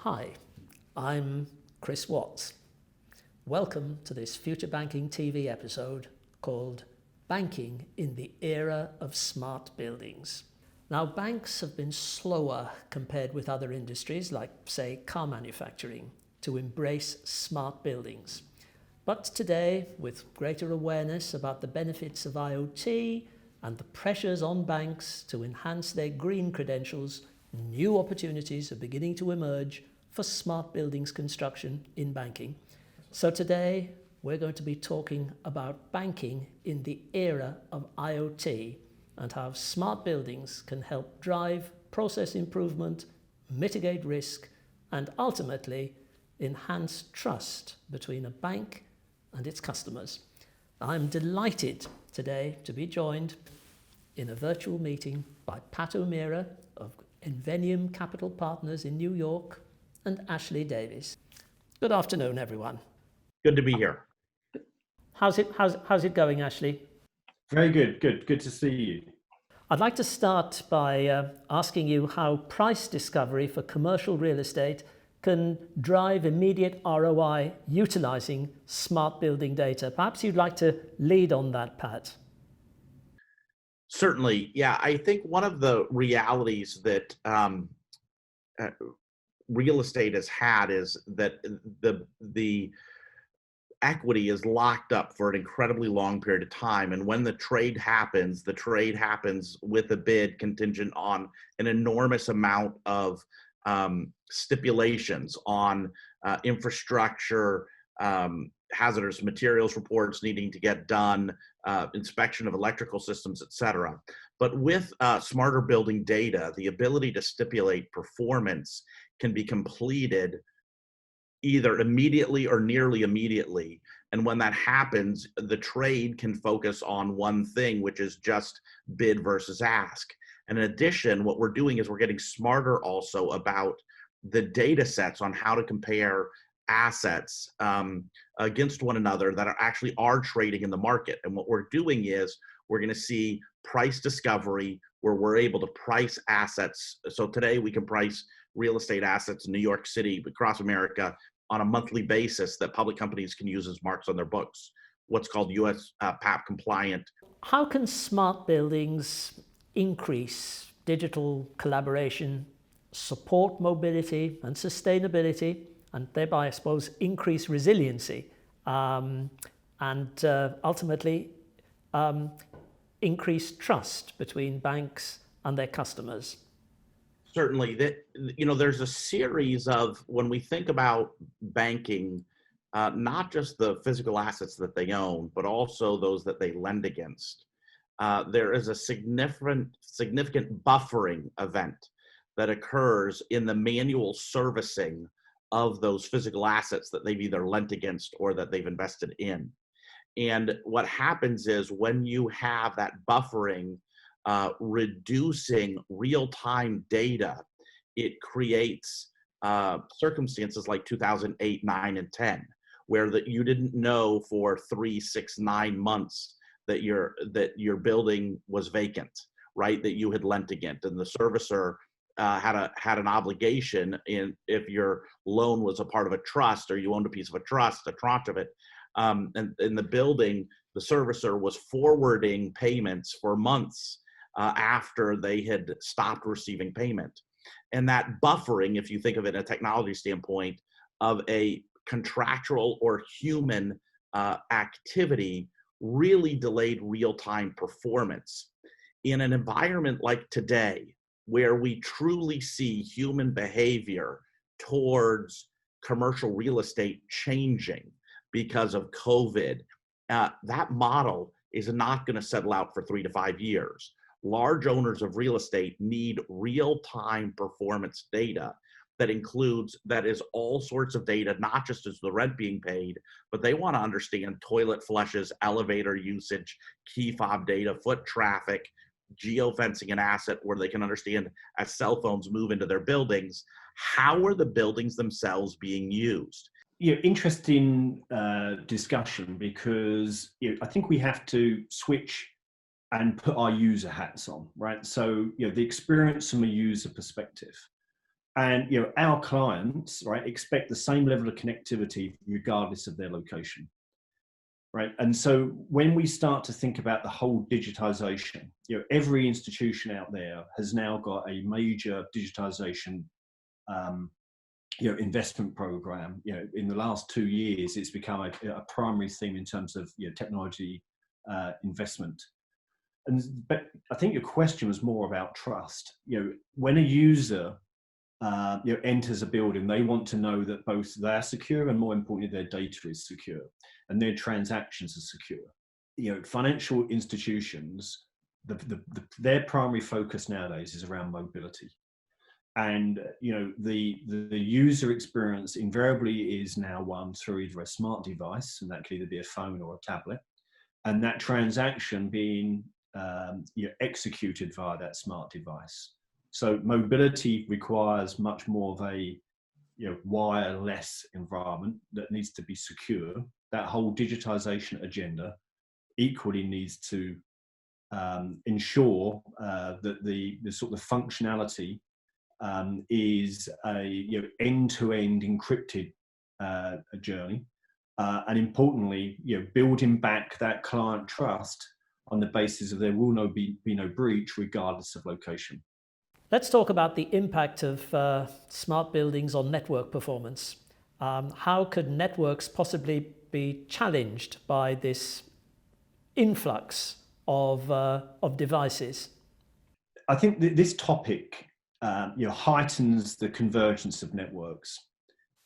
Hi, I'm Chris Watts. Welcome to this Future Banking TV episode called Banking in the Era of Smart Buildings. Now, banks have been slower compared with other industries like, say, car manufacturing to embrace smart buildings. But today, with greater awareness about the benefits of IoT and the pressures on banks to enhance their green credentials, new opportunities are beginning to emerge for smart buildings construction in banking. So today, we're going to be talking about banking in the era of IoT and how smart buildings can help drive process improvement, mitigate risk, and ultimately enhance trust between a bank and its customers. I'm delighted today to be joined in a virtual meeting by Pat O'Meara of Invenium Capital Partners in New York and Ashley Davis. Good afternoon, everyone. Good to be here. How's it going, Ashley? Very good. Good to see you. I'd like to start by asking you how price discovery for commercial real estate can drive immediate ROI utilizing smart building data. Perhaps you'd like to lead on that, Pat. Certainly, yeah. I think one of the realities that real estate has had is that the equity is locked up for an incredibly long period of time, and when the trade happens with a bid contingent on an enormous amount of stipulations on infrastructure, hazardous materials reports needing to get done, inspection of electrical systems, etc. But with smarter building data, the ability to stipulate performance can be completed either immediately or nearly immediately. And when that happens, the trade can focus on one thing, which is just bid versus ask. And in addition, what we're doing is we're getting smarter also about the data sets on how to compare assets against one another that actually are trading in the market. And what we're doing is we're going to see price discovery where we're able to price assets. So today we can price real estate assets in New York City, across America, on a monthly basis that public companies can use as marks on their books, what's called US PAP compliant. How can smart buildings increase digital collaboration, support mobility and sustainability, and thereby, I suppose, increase resiliency and ultimately increase trust between banks and their customers? Certainly, there's a series of, when we think about banking, not just the physical assets that they own, but also those that they lend against. There is a significant buffering event that occurs in the manual servicing of those physical assets that they've either lent against or that they've invested in. And what happens is when you have that buffering, reducing real-time data, it creates circumstances like 2008, 9, and 10, where that you didn't know for 3, 6, 9 months that your building was vacant, right? That you had lent against, and the servicer had an obligation if your loan was a part of a trust or you owned a piece of a trust, a tranche of it, and in the building, the servicer was forwarding payments for months after they had stopped receiving payment. And that buffering, if you think of it in a technology standpoint, of a contractual or human activity really delayed real-time performance. In an environment like today, where we truly see human behavior towards commercial real estate changing because of COVID, that model is not going to settle out for 3 to 5 years. Large owners of real estate need real-time performance data that is all sorts of data, not just as the rent being paid, but they want to understand toilet flushes, elevator usage, key fob data, foot traffic, geofencing an asset where they can understand as cell phones move into their buildings, how are the buildings themselves being used? Interesting discussion, because I think we have to switch and put our user hats on, right? So the experience from a user perspective. And our clients, right, expect the same level of connectivity regardless of their location, right? And so when we start to think about the whole digitization, every institution out there has now got a major digitization investment program. In the last 2 years, it's become a primary theme in terms of technology investment. But I think your question was more about trust. When a user enters a building, they want to know that both they're secure and, more importantly, their data is secure and their transactions are secure. Financial institutions, their primary focus nowadays is around mobility. And the user experience invariably is now one through either a smart device, and that could either be a phone or a tablet, and that transaction being executed via that smart device. So mobility requires much more of a wireless environment that needs to be secure. That whole digitization agenda equally needs to ensure that the sort of functionality is a end-to-end encrypted journey, and importantly, building back that client trust on the basis of there will be no breach regardless of location. Let's talk about the impact of smart buildings on network performance. How could networks possibly be challenged by this influx of devices? I think this topic heightens the convergence of networks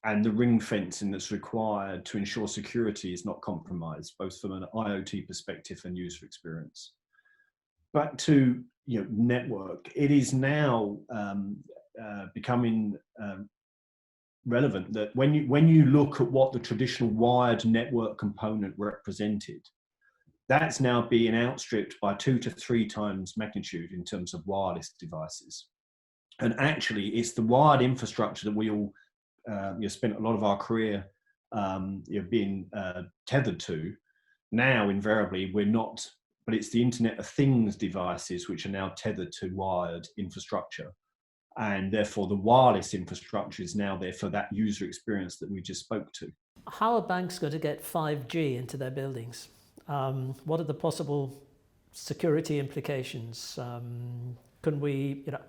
and the ring fencing that's required to ensure security is not compromised, both from an IoT perspective and user experience. Back to network, it is now becoming relevant that when you look at what the traditional wired network component represented, that's now being outstripped by 2 to 3 times magnitude in terms of wireless devices. And actually, it's the wired infrastructure that we all spent a lot of our career being tethered to. Now, invariably, we're not, but it's the Internet of Things devices which are now tethered to wired infrastructure. And therefore, the wireless infrastructure is now there for that user experience that we just spoke to. How are banks going to get 5G into their buildings? What are the possible security implications?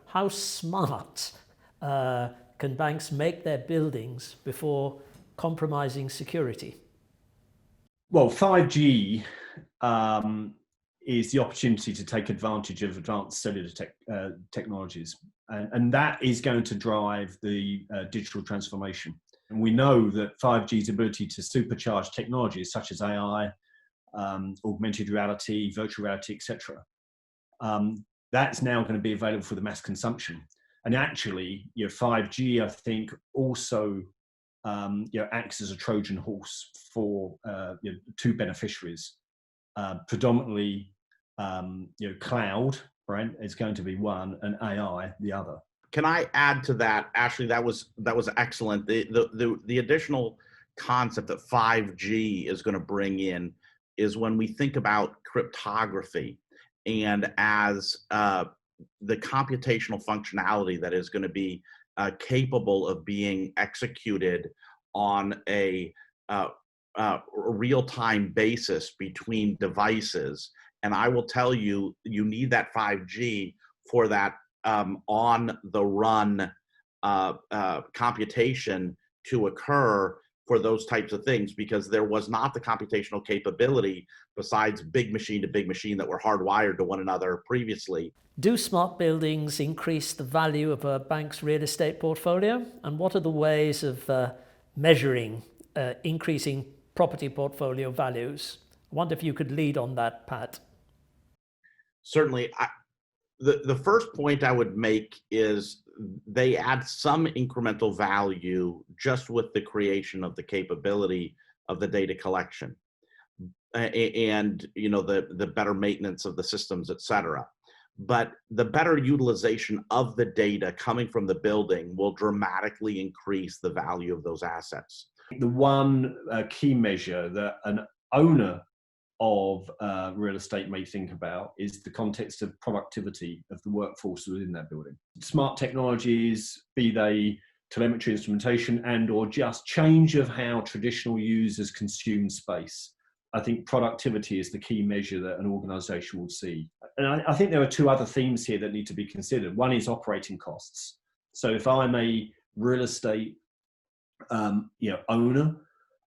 How smart can banks make their buildings before compromising security? Well, 5G is the opportunity to take advantage of advanced cellular technologies. And that is going to drive the digital transformation. And we know that 5G's ability to supercharge technologies such as AI, augmented reality, virtual reality, etc. That's now going to be available for the mass consumption. And actually, 5G, I think, also acts as a Trojan horse for 2 beneficiaries. Predominantly, cloud, right, is going to be one, and AI the other. Can I add to that? Ashley, that was excellent. The additional concept that 5G is going to bring in is when we think about cryptography and as the computational functionality that is going to be capable of being executed on a real-time basis between devices. And I will tell you, you need that 5G for that on-the-run computation to occur for those types of things, because there was not the computational capability besides big machine to big machine that were hardwired to one another previously. Do smart buildings increase the value of a bank's real estate portfolio? And what are the ways of measuring increasing property portfolio values? I wonder if you could lead on that, Pat. Certainly. The first point I would make is they add some incremental value just with the creation of the capability of the data collection and the better maintenance of the systems, et cetera. But the better utilization of the data coming from the building will dramatically increase the value of those assets. The one key measure that an owner of real estate may think about is the context of productivity of the workforce within that building. Smart technologies, be they telemetry instrumentation and or just change of how traditional users consume space. I think productivity is the key measure that an organisation will see. And I think there are two other themes here that need to be considered. One is operating costs. So if I'm a real estate owner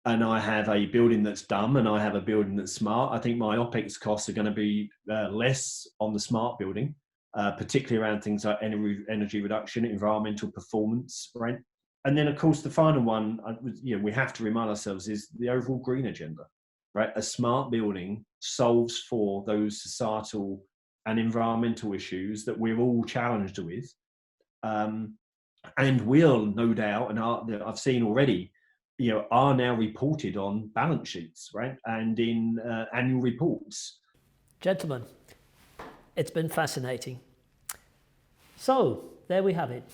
and I have a building that's dumb and I have a building that's smart, I think my OPEX costs are going to be less on the smart building, particularly around things like energy reduction, environmental performance, right? And then, of course, the final one, we have to remind ourselves is the overall green agenda, right? A smart building solves for those societal and environmental issues that we're all challenged with, and will, no doubt, and I've seen already, are now reported on balance sheets, right? And in annual reports. Gentlemen, it's been fascinating. So, there we have it.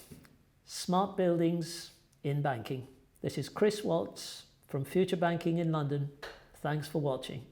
Smart buildings in banking. This is Chris Watts from Future Banking in London. Thanks for watching.